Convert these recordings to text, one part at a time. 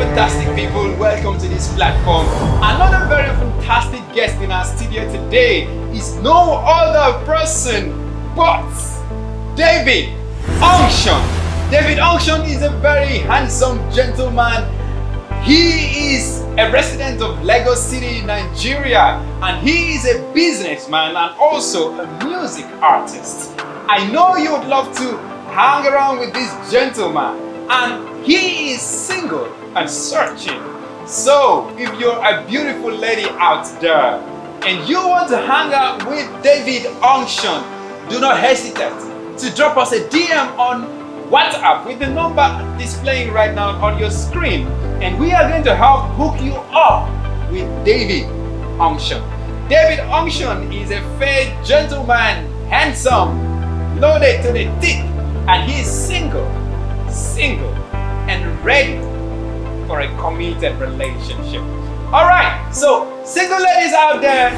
fantastic people, welcome to this platform. Another very fantastic guest in our studio today is no other person but David Unction. David Unction is a very handsome gentleman. He is a resident of Lagos City, Nigeria, and he is a businessman and also a music artist. I know you would love to hang around with this gentleman, and he is single and searching. So if you're a beautiful lady out there and you want to hang out with David Unction, do not hesitate to drop us a DM on WhatsApp with the number displaying right now on your screen, and we are going to help hook you up with David Unction. David Unction is a fair gentleman, handsome, loaded to the teeth, and he is single and ready for a committed relationship. Alright, so single ladies out there,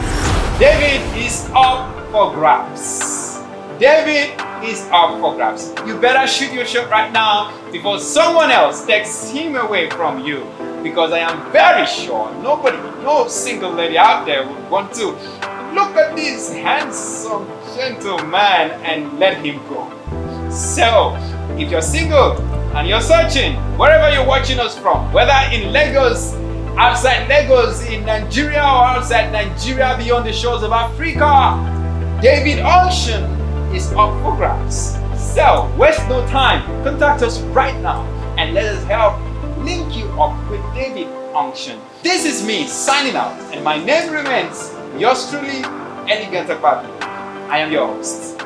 David is up for grabs. David is up for grabs. You better shoot your shot right now before someone else takes him away from you, because I am very sure no single lady out there would want to look at this handsome gentleman and let him go. So if you're single and you're searching, wherever you're watching us from, whether in Lagos, outside Lagos, in Nigeria, or outside Nigeria, beyond the shores of Africa, David Unction is up for grabs. So waste no time, contact us right now and let us help link you up with David Unction. This is me signing out, and my name remains yours truly, Elegant Akpabio. I am your host.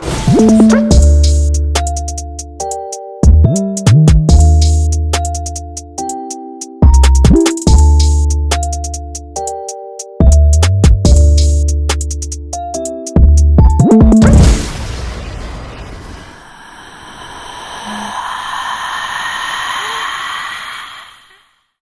Thank you.